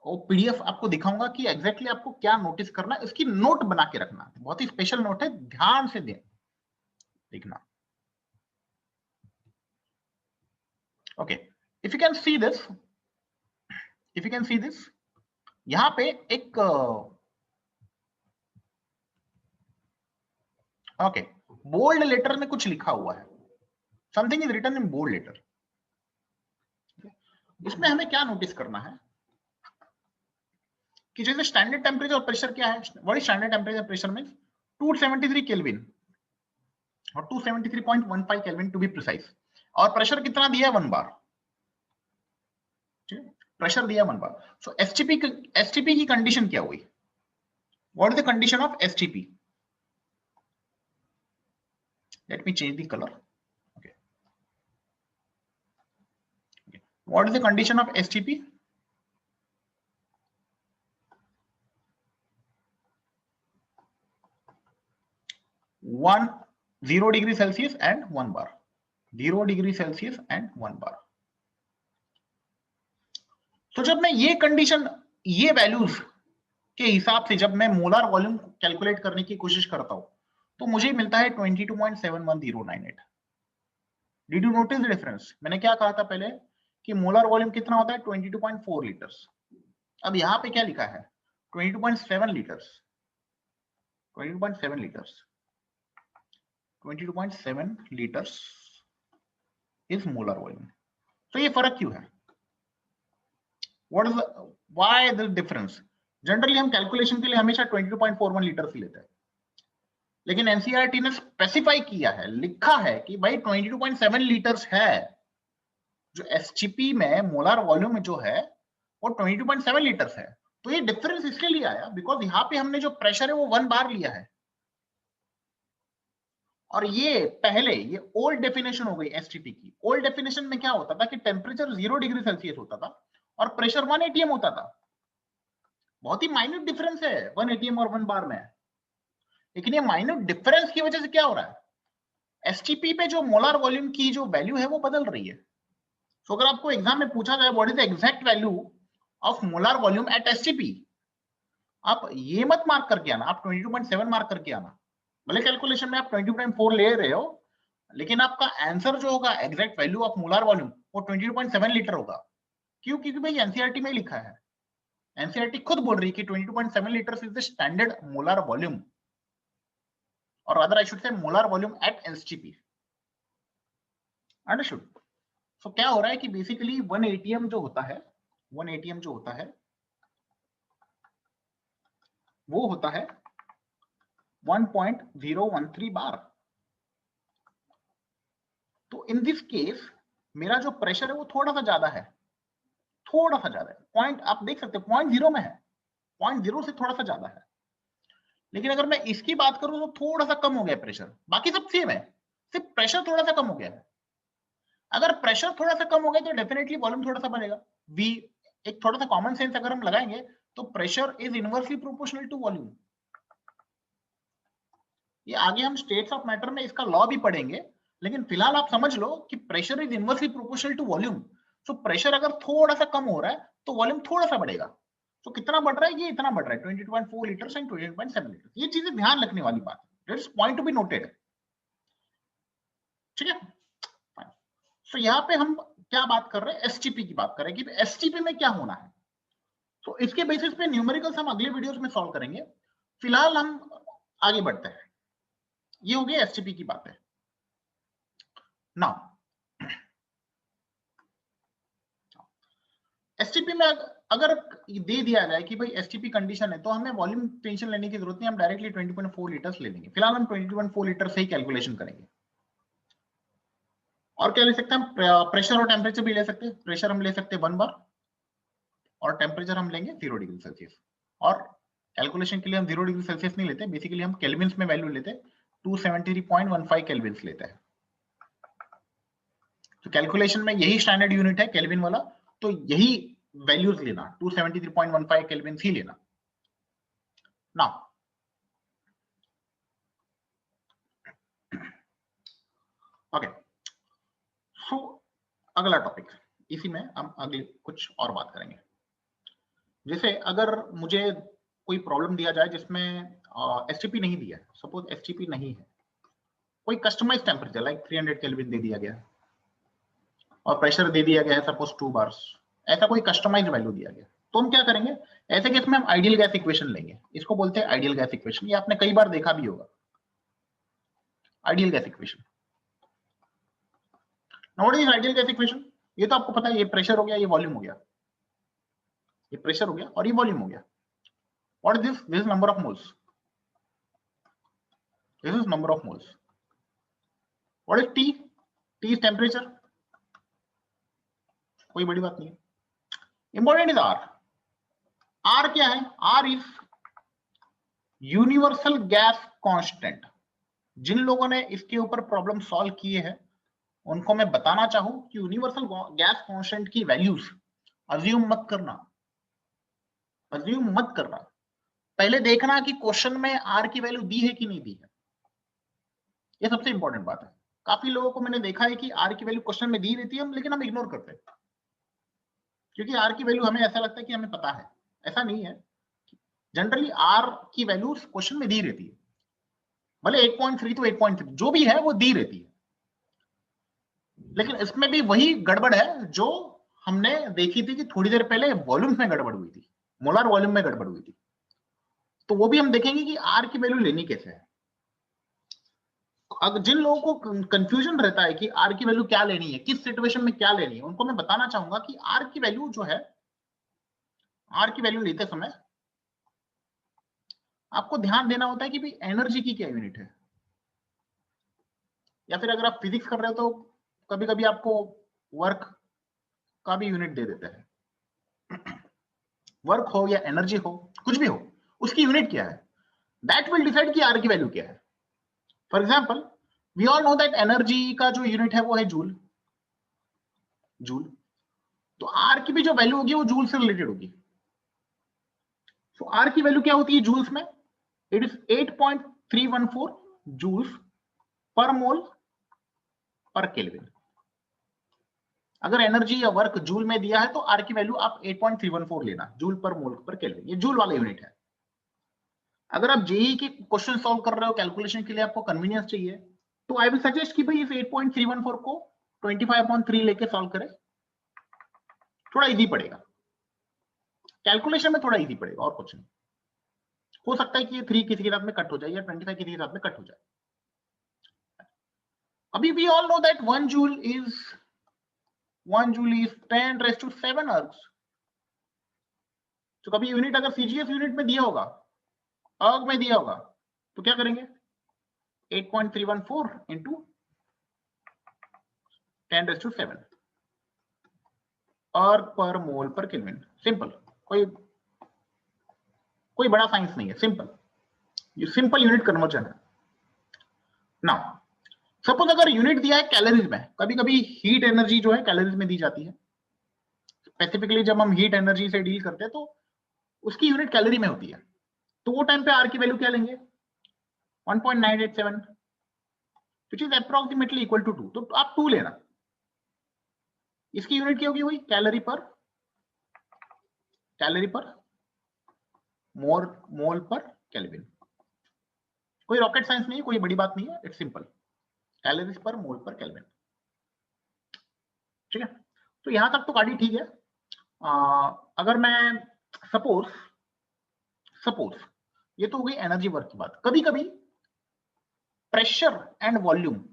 [SPEAKER 1] और पीडीएफ आपको दिखाऊंगा कि एग्जैक्टली आपको क्या नोटिस करना है। इसकी नोट बना के रखना, बहुत ही स्पेशल नोट है, ध्यान से देखना। Okay, if you can see this, if you can see this, यहां पे एक ओके बोल्ड लेटर में कुछ लिखा हुआ है, something is written in bold letter. इसमें हमें क्या नोटिस करना है कि जैसे स्टैंडर्ड टेम्परेचर और प्रेशर क्या है, what is standard temperature pressure means 273 kelvin और 273.15 केल्विन टू बी प्रिसाइज, और प्रेशर कितना दिया है 1 बार, प्रेशर दिया 1 बार। सो एसटीपी की कंडीशन क्या हुई, what is the condition of STP, let me change the colour. Okay, what is the condition of STP, 0 degree Celsius and 1 bar, 0 degree Celsius and 1 बार। तो जब मैं ये कंडीशन, ये वैल्यूज के हिसाब से जब मैं मोलर वॉल्यूम कैलकुलेट करने की कोशिश करता हूं तो मुझे मिलता है 22.71098। Did you notice the difference? मैंने क्या कहा था पहले कि मोलर वॉल्यूम कितना होता है 22.4 लीटर्स, अब यहां पे क्या लिखा है 22.7 litres, 22.7 litres, 22.7 litres is molar volume. तो ये फर्क क्यों है? What is the, why the difference? Generally हम कैलकुलेशन के लिए हमेशा 22.41 लीटर से लेते हैं, लेकिन एनसीईआरटी ने स्पेसिफाई किया है, लिखा है कि भाई 22.7 लीटर्स है, जो एसटीपी में मोलर वॉल्यूम जो है वो 22.7 लीटर्स है। तो ये डिफरेंस इसलिए लिया आया बिकॉज यहाँ पे हमने जो प्रेशर है वो 1 बार लिया है, और ये पहले ये ओल्ड डेफिनेशन हो गई एसटीपी की। ओल्ड डेफिनेशन में क्या होता था कि टेम्परेचर 0 डिग्री सेल्सियस होता था और प्रेशर 1 एटीएम होता था। बहुत ही माइन्यूट डिफरेंस है 1 एटीएम और 1 बार में, लेकिन ये माइन्यूट डिफरेंस की वजह से क्या हो रहा है, एसटीपी पे जो मोलर वॉल्यूम की जो वैल्यू है वो बदल रही है। तो अगर आपको एग्जाम में पूछा जाए what is the exact value of molar volume at STP, आप ये मत मार्क करके आना, आप 22.7 मार्क करके आना। भले कैलकुलेशन में आप 20.4 ले रहे हो, लेकिन आपका आंसर जो होगा exact value of molar volume वो 22.7 लीटर होगा। क्यों? क्योंकि भाई एनसीईआरटी में लिखा है, एनसीईआरटी खुद बोल रही है कि 22.7 litres is the standard molar volume, और rather I should say molar volume at STP। Understood? So क्या हो रहा है कि बेसिकली 1 एटीएम जो होता है, 1 एटीएम जो होता है वो होता है 1.013 बार। तो इन दिस केस मेरा जो प्रेशर है वो थोड़ा सा ज्यादा है, थोड़ा सा ज्यादा है, पॉइंट आप देख सकते हो 0.0 में है, 0.0 से थोड़ा सा ज्यादा है। लेकिन अगर मैं इसकी बात करूं तो थोड़ा सा कम हो गया प्रेशर, बाकी सब सेम है, सिर्फ प्रेशर थोड़ा सा कम हो गया है। अगर प्रेशर थोड़ा सा कम हो गया तो डेफिनेटली वॉल्यूम थोड़ा सा बढ़ेगा। वी एक थोड़ा सा कॉमन सेंस अगर हम लगाएंगे तो pressure is inversely proportional to volume. ये आगे हम स्टेट्स ऑफ मैटर में इसका लॉ भी पढ़ेंगे, लेकिन फिलहाल आप समझ लो कि pressure is inversely proportional to volume. So pressure अगर थोड़ा सा कम हो रहा है तो वॉल्यूम थोड़ा सा बढ़ेगा। तो कितना बढ़ रहा है? ये इतना बढ़ रहा है, 22.4 लीटर्स एंड 28.7 लीटर्स। ये चीजें ध्यान रखने वाली बात है, that's point to be noted. ठीक है, सो यहाँ पे हम क्या बात कर रहे हैं? एसटीपी की बात कर रहे हैं कि एसटीपी में क्या होना है। तो इसके बेसिस पे न्यूमेरिकल्स हम अगले वीडियोस में सॉल्व करेंगे। फिलहाल हम आगे बढ़ते हैं। ये हो गया एसटीपी की बात है। नाउ एसटीपी में अगर दे दिया जाए कि भाई एसटीपी कंडीशन है तो हमें वॉल्यूम टेंशन लेने की जरूरत नहीं, हम डायरेक्टली 20.4 लीटर्स ले लेंगे। फिलहाल हम 20.4 लीटर से ही कैलकुलेशन करेंगे। और क्या ले सकते हैं हम? प्रेशर और टेम्परेचर भी ले सकते हैं। प्रेशर हम ले सकते हैं 1 बार और टेम्परेचर हम लेंगे 0 डिग्री सेल्सियस। और कैलकुलेशन के लिए हम 0 डिग्री सेल्सियस नहीं लेते, बेसिकली हम केल्विन्स में वैल्यू लेते हैं, 273.15 केल्विन्स लेते हैं। तो कैलकुलेशन में यही स्टैंडर्ड यूनिट है केल्विन वाला, तो यही वैल्यूज लेना, 273.15 केल्विन ही लेना। नाउ ओके, सो अगला टॉपिक, इसी में हम अगले कुछ और बात करेंगे। जैसे अगर मुझे कोई प्रॉब्लम दिया जाए जिसमें एसटीपी नहीं दिया है, सपोज एसटीपी नहीं है, कोई कस्टमाइज टेम्परेचर लाइक 300 केल्विन दे दिया गया और प्रेशर दे दिया गया है सपोज 2 बार्स, ऐसा कोई कस्टमाइज वैल्यू दिया गया, तो हम क्या करेंगे? ऐसे केस में हम आइडियल गैस इक्वेशन लेंगे। इसको बोलते हैं आइडियल गैस इक्वेशन। ये आपने कई बार देखा भी होगा, ideal gas equation. What is ideal gas equation? ये तो आपको पता है, ये प्रेशर हो गया, ये वॉल्यूम हो गया, ये प्रेशर हो गया और ये वॉल्यूम हो गया। What is this? This number of moles, this is number of moles. What is T? T is temperature, कोई बड़ी बात नहीं है। Important is are. आर क्या है? R is universal gas constant. जिन लोगों ने इसके ऊपर प्रॉब्लम सॉल्व किए हैं उनको मैं बताना चाहूं कि यूनिवर्सल गैस कांस्टेंट की वैल्यूज अज्यूम मत करना, अज्यूम मत करना। पहले देखना कि क्वेश्चन में आर की वैल्यू दी है कि नहीं दी है। ये सबसे इंपॉर्टेंट बात है। काफी लोगों को मैंने देखा है कि आर की वैल्यू क्वेश्चन में दी रहती है, लेकिन हम इग्नोर करते हैं क्योंकि आर की वैल्यू हमें ऐसा लगता है कि हमें पता है। ऐसा नहीं है, जनरली आर की वैल्यू क्वेश्चन में दी रहती है, भले 8.3 तो 8.3 जो भी है वो दी रहती है। लेकिन इसमें भी वही गड़बड़ है जो हमने देखी थी कि थोड़ी देर पहले वॉल्यूम में गड़बड़ हुई थी, मोलर वॉल्यूम में गड़बड़ हुई थी। तो वो भी हम देखेंगे कि आर की वैल्यू लेनी कैसे है। अगर जिन लोगों को कंफ्यूजन रहता है कि आर की वैल्यू क्या लेनी है, किस सिचुएशन में क्या लेनी है, उनको मैं बताना चाहूंगा कि आर की वैल्यू जो है, आर की वैल्यू लेते समय आपको ध्यान देना होता है कि भाई एनर्जी की क्या यूनिट है। या फिर अगर आप फिजिक्स कर रहे हो तो कभी कभी आपको वर्क का भी यूनिट दे देते हैं। वर्क हो या एनर्जी हो, कुछ भी हो, उसकी यूनिट क्या है, दैट विल डिसाइड कि आर की वैल्यू क्या है। For example, we all know that energy का जो यूनिट है वो है जूल, जूल। तो आर की भी जो वैल्यू होगी वो जूल से रिलेटेड होगी। तो आर की वैल्यू क्या होती है जूल्स में? इट इज 8.314 जूल्स पर मोल पर केल्विन। अगर एनर्जी या वर्क जूल में दिया है तो आर की वैल्यू आप 8.314 लेना, जूल पर मोल पर केल्विन, ये जूल वाला यूनिट है। अगर आप जेई के क्वेश्चन सॉल्व कर रहे हो, कैलकुलेशन के लिए आपको कन्वीनियंस चाहिए, तो आई विल सजेस्ट कि भाई इस 8.314 को 25/3 लेके सॉल्व करें, थोड़ा इजी पड़ेगा, कैलकुलेशन में थोड़ा इजी पड़ेगा और कुछ नहीं। हो सकता है कि ये 3 किसी के साथ में कट हो जाए या 25 किसी के साथ में कट हो जाए। अभी we all know that 1 joule is 10⁻⁷ ergs. तो कभी यूनिट अगर सीजीएस यूनिट में दिया होगा, अर्ग में दिया होगा, तो क्या करेंगे? 8.314 इंटू 10⁻⁷ अर्ग पर मोल पर केल्विन। सिंपल, कोई बड़ा साइंस नहीं है, सिंपल, ये सिंपल यूनिट कन्वर्जन है। नाउ सपोज अगर यूनिट दिया है कैलोरीज में, कभी कभी हीट एनर्जी जो है कैलोरीज में दी जाती है। स्पेसिफिकली जब हम हीट एनर्जी से डील करते हैं तो उसकी यूनिट कैलोरी में होती है। तो वो टाइम पे आर की वैल्यू क्या लेंगे? 1.987। Which is approximately equal to 2, तो आप 2 लेना। इसकी यूनिट क्या होगी? वही कैलोरी पर मोल पर केल्विन। कोई रॉकेट साइंस नहीं है, कोई बड़ी बात नहीं है, इट्स सिंपल, कैलोरीज पर मोल पर केल्विन। ठीक है, तो यहां तक तो गाड़ी ठीक है। अगर मैं सपोज ये तो हो गई एनर्जी वर्क की बात। कभी कभी प्रेशर एंड वॉल्यूम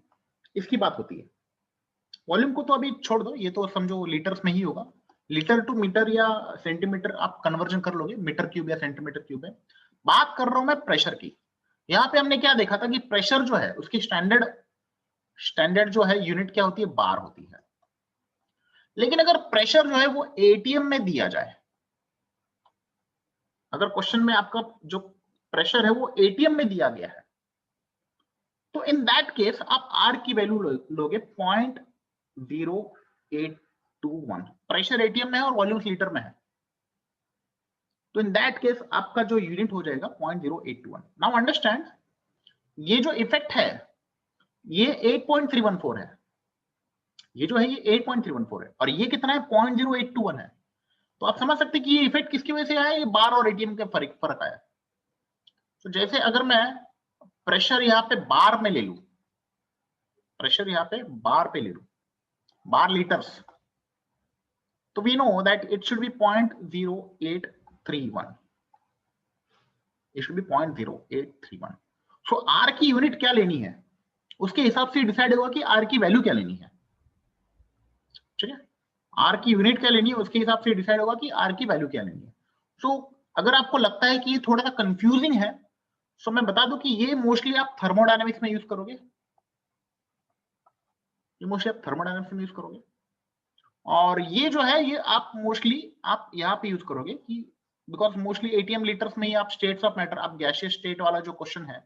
[SPEAKER 1] इसकी बात होती है। वॉल्यूम को तो अभी छोड़ दो, ये तो समझो लीटर्स में ही होगा, लीटर टू मीटर या सेंटीमीटर आप कन्वर्जन कर लोगे, मीटर क्यूब या सेंटीमीटर क्यूब है। बात कर रहा हूं मैं प्रेशर की। यहां पे हमने क्या देखा था कि प्रेशर जो है उसकी स्टैंडर्ड जो है यूनिट क्या होती है? बार होती है। लेकिन अगर प्रेशर जो है वो एटीएम में दिया जाए, अगर क्वेश्चन में आपका जो प्रेशर है वो एटीएम में दिया गया है, तो इन दैट केस आप आर की वैल्यू लोगे 0.0821। प्रेशर एटीएम में है और वॉल्यूम लीटर में है, तो इन दैट केस आपका जो यूनिट हो जाएगा 0.0821। नाउ अंडरस्टैंड, ये जो इफेक्ट है ये 8.314 है, ये जो है ये 8.314 है, और ये कितना है? 0.0821 है। तो आप समझ सकते हैं कि ये इफेक्ट किसकी वजह से आया? ये बार और एटीएम का फर्क आया। तो जैसे अगर मैं प्रेशर यहां पे बार में ले लू, प्रेशर यहां पे बार पे ले लू, बार लीटर्स, तो we know that it should be 0.0831, it should be 0.0831। So R की यूनिट क्या लेनी है उसके हिसाब से डिसाइड होगा कि आर की वैल्यू क्या लेनी है। ठीक है, आर की यूनिट क्या लेनी है उसके हिसाब से डिसाइड होगा कि आर की वैल्यू क्या लेनी है। सो अगर आपको लगता है कि ये थोड़ा सा कंफ्यूजिंग है, सो मैं बता दूं कि ये मोस्टली आप थर्मोडायनेमिक्स में यूज करोगे, ये मोस्टली आप थर्मोडायनेमिक्स में यूज करोगे, और ये जो है ये आप मोस्टली आप यहाँ पे यूज करोगे कि बिकॉज मोस्टली एटीएम लीटर्स में ही आप स्टेट्स ऑफ मैटर, आप गैसियस स्टेट वाला जो क्वेश्चन है,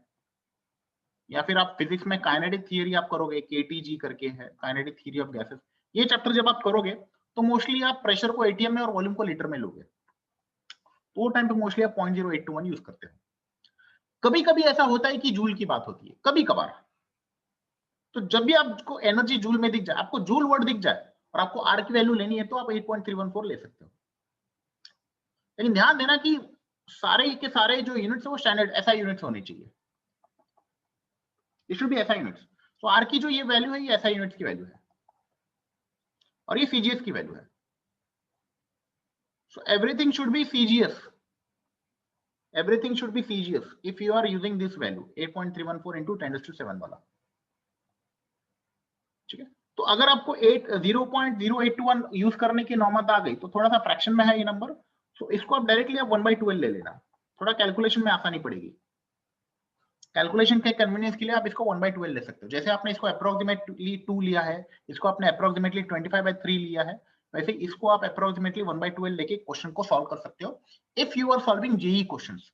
[SPEAKER 1] या फिर आप फिजिक्स में काइनेटिक थियरी आप करोगे, केटीजी करके है काइनेटिक थियरी ऑफ गैसेस, ये चैप्टर जब आप करोगे तो मोस्टली आप प्रेशर को एटीएम में और वॉल्यूम को लीटर में लोगे, तो वो टाइम पे मोस्टली आप 0.0821 यूज करते हो। कभी कभी ऐसा होता है कि जूल की बात होती है, कभी कभार, तो जब भी आपको एनर्जी जूल में दिख जाए, आपको जूल वर्ड दिख जाए और आपको आर की वैल्यू लेनी है, तो आप 8.314 ले सकते हो। लेकिन ध्यान देना कि सारे के सारे जो यूनिट्स है वो स्टैंडर्ड ऐसा यूनिट्स होने चाहिए, इट शुड बी ऐसा यूनिट्स। तो आर की जो ये वैल्यू है ये ऐसा यूनिट्स की वैल्यू है, और ये सीजीएस की वैल्यू है। So everything should be CGS, everything should be CGS if you are using this value 8.314 into 10⁻⁷ वाला। ठीक है, तो अगर आपको 0.0821 यूज करने की नौबत आ गई तो थोड़ा सा फ्रैक्शन में है ये नंबर, तो इसको आप डायरेक्टली आप 1/12 ले लेना, थोड़ा कैलकुलेशन में आसानी पड़ेगी। कैलकुलेशन के कन्वीनियंस के लिए आप इसको 1/12 ले सकते हो। जैसे आपने इसको अप्रोक्सीमेटली 2 लिया है, इसको आपने अप्रोक्सीमेटली 25/3 लिया है, वैसे इसको आप अप्रोक्सीमेटली 1/12 लेके क्वेश्चन को सॉल्व कर सकते हो if you are solving JEE questions.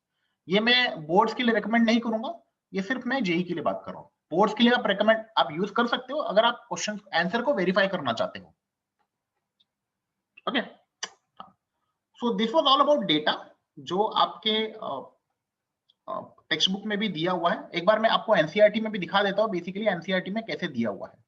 [SPEAKER 1] ये मैं बोर्ड्स के लिए रिकमेंड नहीं करूंगा, ये सिर्फ मैं जेई के लिए बात कर रहा हूँ। बोर्ड्स के लिए आप रिकमेंड आप यूज कर सकते हो अगर आप क्वेश्चन आंसर को वेरीफाई करना चाहते हो। Okay, so this was all about data जो आपके टेक्स्ट बुक में भी दिया हुआ है। एक बार मैं आपको एनसीईआरटी में भी दिखा देता हूँ बेसिकली एनसीईआरटी में कैसे दिया हुआ है।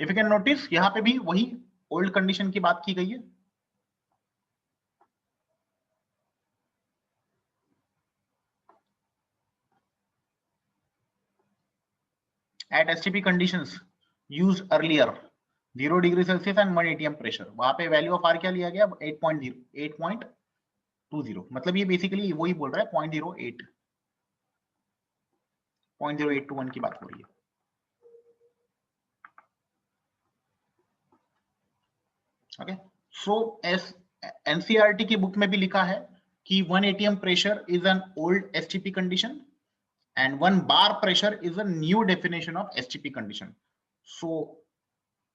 [SPEAKER 1] इफ यू कैन नोटिस यहाँ पे भी वही ओल्ड कंडीशन की बात की गई है। At STP conditions used earlier 0 degree Celsius and 1 atm pressure, वहां पे वैल्यू ऑफ आर क्या लिया गया? 8.20, मतलब ये बेसिकली वही बोल रहा है 0.0821 की बात हो रही है। ओके, सो एनसीईआरटी की बुक में भी लिखा है कि 1 atm pressure is an old STP condition and 1 bar pressure is a new definition of STP condition. So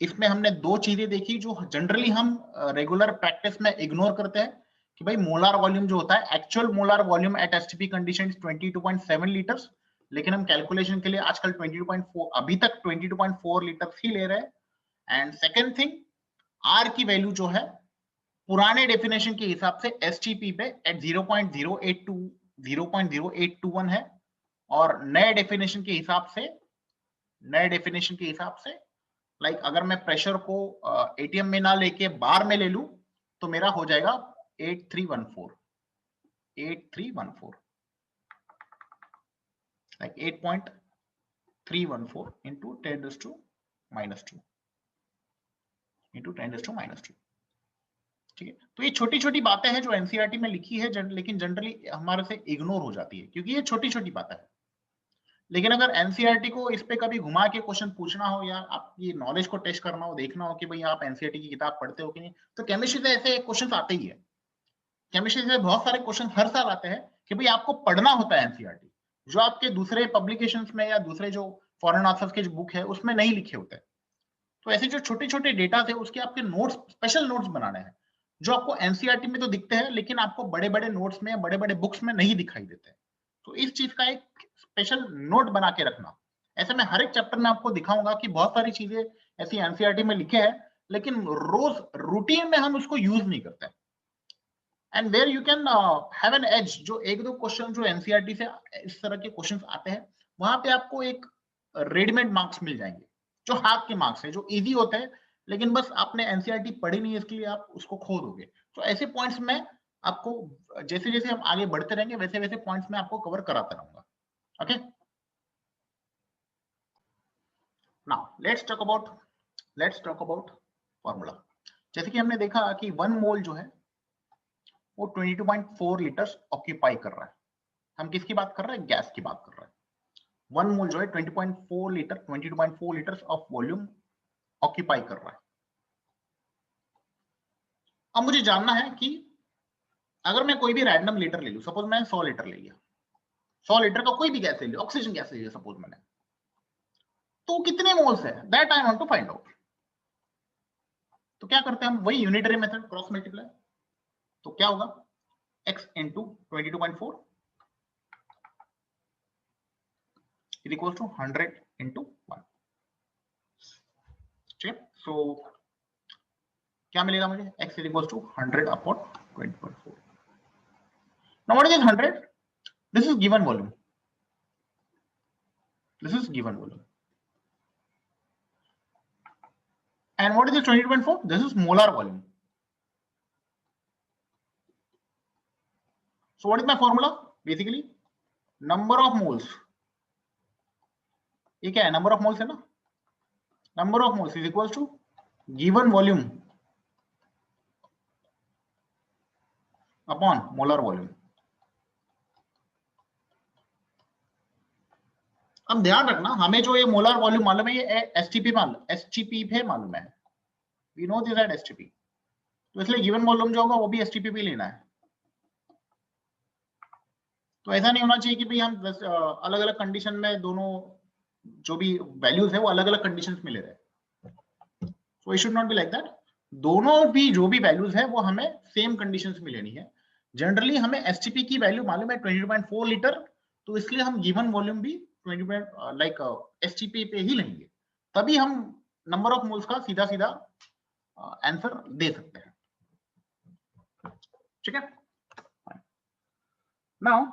[SPEAKER 1] इसमें हमने दो चीजें देखी जो जनरली हम रेगुलर प्रैक्टिस में इग्नोर करते हैं कि भाई मोलार वॉल्यूम जो होता है, actual molar volume at STP condition 22.7 litres, लेकिन हम कैलकुलेशन के लिए आजकल 22.4, अभी तक 22.4 लीटर ही ले रहे हैं। एंड सेकेंड थिंग, आर की वैल्यू जो है पुराने डेफिनेशन के हिसाब से एसटीपी पे एट 0.0821 है, और नए डेफिनेशन के हिसाब से लाइक अगर मैं प्रेशर को एटीएम में ना लेके बार में ले लूं तो मेरा हो जाएगा 8314 लाइक 8.314 into 10⁻² into 10⁻²। ठीक है, तो ये छोटी छोटी बातें हैं जो एनसीईआरटी में लिखी है, लेकिन जनरली हमारे से इग्नोर हो जाती है क्योंकि ये छोटी छोटी बातें हैं। लेकिन अगर एनसीईआरटी को इस पे कभी घुमा के क्वेश्चन पूछना हो या आपकी नॉलेज को टेस्ट करना हो, देखना हो कि भाई आप एनसीईआरटी की किताब पढ़ते हो कि नहीं, तो केमिस्ट्री से ऐसे क्वेश्चन आते ही है। केमिस्ट्री से बहुत सारे क्वेश्चन हर साल आते हैं कि भाई आपको पढ़ना होता है एनसीईआरटी, जो आपके दूसरे पब्लिकेशंस में या दूसरे जो फॉरेन ऑथर्स के जो बुक है उसमें नहीं लिखे होते। तो ऐसे जो छोटे छोटे डेटा थे उसके आपके नोट्स, स्पेशल नोट्स बनाने हैं जो आपको एनसीईआरटी में तो दिखते हैं लेकिन आपको बड़े बड़े नोट्स में, बड़े बड़े बुक्स में नहीं दिखाई देते। तो इस चीज का एक स्पेशल नोट बना के रखना। ऐसे मैं हर एक चैप्टर में आपको दिखाऊंगा कि बहुत सारी चीजें ऐसी एनसीईआरटी में लिखे हैं लेकिन रोज रूटीन में हम उसको यूज नहीं करते। And where you can have an edge, जो एक दो क्वेश्चन जो एनसीईआरटी से इस तरह के क्वेश्चंस आते हैं वहां पे आपको एक रेडीमेड मार्क्स मिल जाएंगे, जो हाथ के मार्क्स है, जो इजी होते हैं, लेकिन बस आपने एनसीईआरटी पढ़ी नहीं इसके लिए आप उसको खो दोगे। तो ऐसे पॉइंट्स में आपको जैसे जैसे हम आगे बढ़ते रहेंगे वैसे वैसे पॉइंट्स में आपको कवर कराता रहूंगा। Okay, now let's talk about formula. जैसे कि हमने देखा कि 1 मोल जो है वो 22.4 लीटर्स ऑक्यूपाई कर रहा है। हम किसकी बात कर रहे हैं? गैस की बात कर रहे हैं। 1 मोल जो है 22.4 लीटर्स ऑफ वॉल्यूम ऑक्यूपाई कर रहा है। अब मुझे जानना है कि अगर मैं कोई भी रैंडम लीटर ले लूं, सपोज मैं 100 लीटर ले लिया, 100 लीटर का कोई भी गैस ले लिया, ऑक्सीजन गैस ले लिया सपोज मैंने, तो कितने मोल्स है that I want to find out. तो क्या करते हैं हम? वही यूनिटरी मेथड, क्रॉस मल्टीप्लाई। तो क्या होगा? x into 22.4 is equals to 100 into 1। ठीक है, सो क्या मिलेगा मुझे? x is equals to 100 upon 20.4। now what is this 100? this is given volume, and what is this 22.4? this is molar volume। so what is my formula? basically number of moles, ये क्या है? number of moles है ना, number of moles is equals to given volume upon molar volume। अब ध्यान रखना, हमें जो ये मोलर वॉल्यूम मालूम है, ये एसटीपी मालूम है, we know this at STP, तो इसलिए गिवन वॉल्यूम जो होगा वो भी एसटीपी पे लेना है। तो ऐसा नहीं होना चाहिए कि भाई हम अलग अलग कंडीशन में दोनों जो भी वैल्यूज है वो अलग अलग कंडीशंस में ले रहे हैं। So it should not be like that. दोनों भी जो भी वैल्यूज है वो हमें सेम कंडीशंस में लेनी है। जनरली हमें एसटीपी की वैल्यू मालूम है 22.4 लीटर, तो इसलिए हम गिवन वॉल्यूम भी 20 लाइक एसटीपी पे ही लेंगे, तभी हम नंबर ऑफ मोल्स का सीधा सीधा आंसर दे सकते हैं। ठीक है, now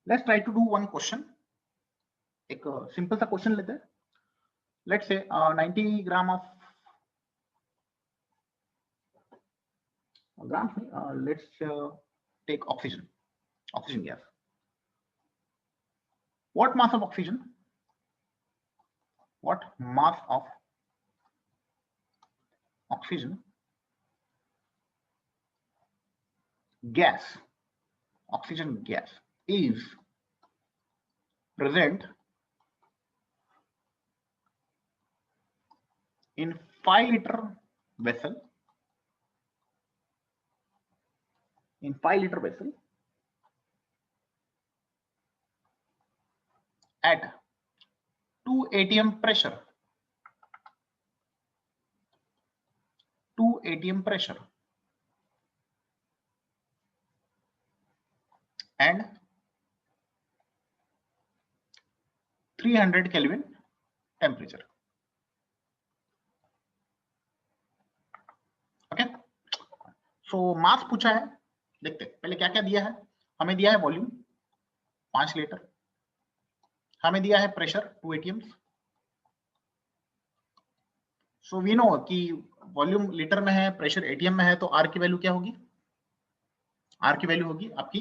[SPEAKER 1] let's try to do one question। एक सिंपल सा क्वेश्चन लेते हैं। Let's say 90 gram of grams, let's take oxygen gas। what mass of oxygen oxygen gas is present in 5 liter vessel at 2 atm pressure ATM pressure and 300 Kelvin temperature. Okay, सो मास पूछा है, देखते हैं पहले क्या क्या दिया है। हमें दिया है वॉल्यूम 5 लीटर, हमें दिया है pressure 2 ATMs। So we know कि वॉल्यूम लीटर में है, प्रेशर ATM में है, तो आर की वैल्यू क्या होगी? आर की वैल्यू होगी आपकी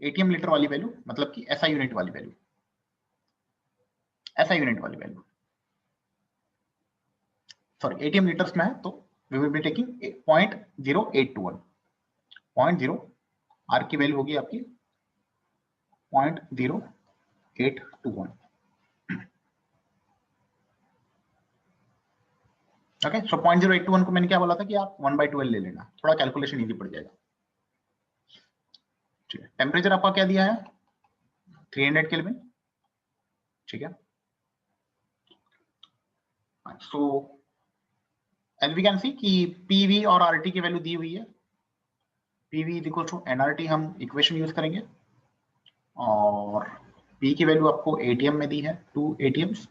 [SPEAKER 1] ATM लीटर वाली वैल्यू, मतलब कि SI यूनिट वाली वैल्यू, SI यूनिट वाली वैल्यू, सॉरी ATM लीटर्स में है तो we will be taking 0.0821। 0.0 R की वैल्यू होगी आपकी 0.0821। ओके, सो 0.081 को मैंने क्या बोला था कि आप 1/12 ले लेना, थोड़ा कैलकुलेशन इजी पड़ जाएगा। ठीक है, टेम्परेचर आपका क्या दिया है? 300 केल्विन। ठीक है, so as we can see कि पीवी और आरटी की वैल्यू दी हुई है। PV is equal to NRT, हम इक्वेशन यूज करेंगे, और पी की वैल्यू आपको एटीएम में दी है 2 ATMs,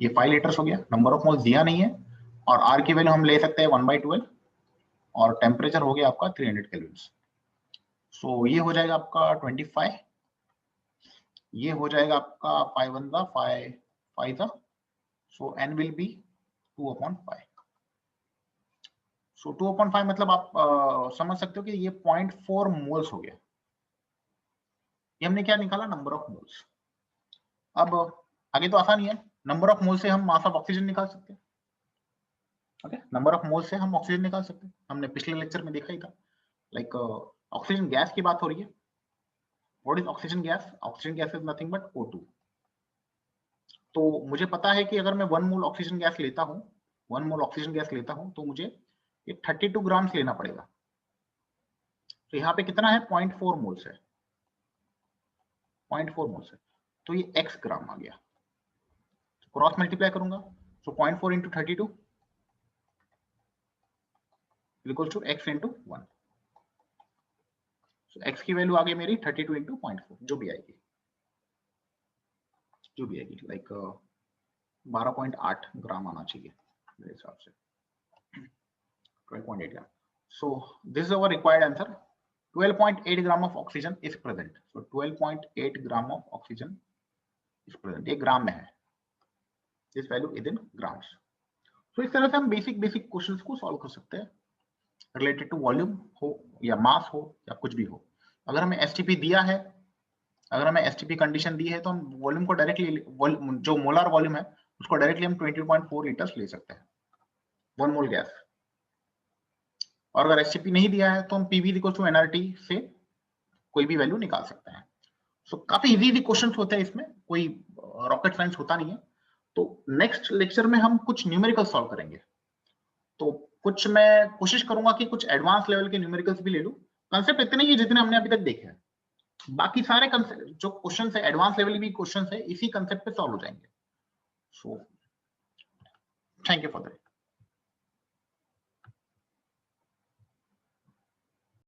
[SPEAKER 1] ये 5 लीटर्स हो गया, नंबर ऑफ मोल्स दिया नहीं है, और आर की वैल्यू हम ले सकते हैं 1/12, और टेम्परेचर हो गया आपका 300 केल्विन। सो ये हो जाएगा आपका 25, ये हो जाएगा आपका 5 1 5 5, सो एन विल बी 2/5। सो 2/5 मतलब आप समझ सकते हो कि ये 0.4 मोल्स हो गया। ये हमने क्या निकाला? Number of moles. अब आगे तो आसान ही है, नंबर ऑफ मोल से हम मास ऑफ ऑक्सीजन निकाल सकते हैं। ओके, नंबर ऑफ मोल से हम ऑक्सीजन निकाल सकते हैं, हमने पिछले लेक्चर में देखा ही था। लाइक ऑक्सीजन गैस की बात हो रही है। What is oxygen gas? Oxygen gas is nothing but O2। तो मुझे पता है कि अगर मैं 1 मोल ऑक्सीजन गैस लेता हूं, 1 मोल ऑक्सीजन गैस लेता हूं, तो मुझे ये 32 ग्राम्स लेना पड़ेगा। तो यहाँ पे कितना है? 0.4 मोल्स है, 0.4 मोल्स है, तो ये x ग्राम आ गया। क्रॉस मल्टीप्लाई करूंगा, so 0.4 into 32 equal to x into 1। So x की वैल्यू आ गई मेरी 32 इंटू 0.4, जो भी आएगी लाइक 12.8 ग्राम आना चाहिए मेरे हिसाब से, 12.8 gram. So this is our required answer. 12.8 gram of oxygen is present. So 12.8 gram of oxygen is present, ये ग्राम में है, this value is in grams. तो इस तरह से हम बेसिक क्वेश्चंस को सॉल्व कर सकते हैं, रिलेटेड टू वॉल्यूम हो या मास हो या कुछ भी हो। अगर हमें एसटीपी दिया है, अगर हमें एसटीपी कंडीशन दी है, तो हम वॉल्यूम को डायरेक्टली, जो मोलार वॉल्यूम है उसको डायरेक्टली हम 20.4 लीटर्स ले सकते हैं, 1 मोल गैस। और अगर एसटीपी नहीं दिया है तो हम पीवी इक्वल टू एनआरटी से कोई भी वैल्यू निकाल सकते हैं। सो काफी इजी क्वेश्चंस होते हैं, इसमें कोई रॉकेट साइंस होता नहीं है। तो नेक्स्ट लेक्चर में हम कुछ न्यूमेरिकल सॉल्व करेंगे, तो कुछ मैं कोशिश करूंगा कि कुछ एडवांस लेवल के न्यूमेरिकल्स भी ले लूं। कंसेप्ट इतने ही जितने हमने अभी तक देखे हैं, बाकी सारे जो क्वेश्चन है एडवांस लेवल भी क्वेश्चन है, इसी कंसेप्ट पे सॉल्व हो जाएंगे। So thank you for that.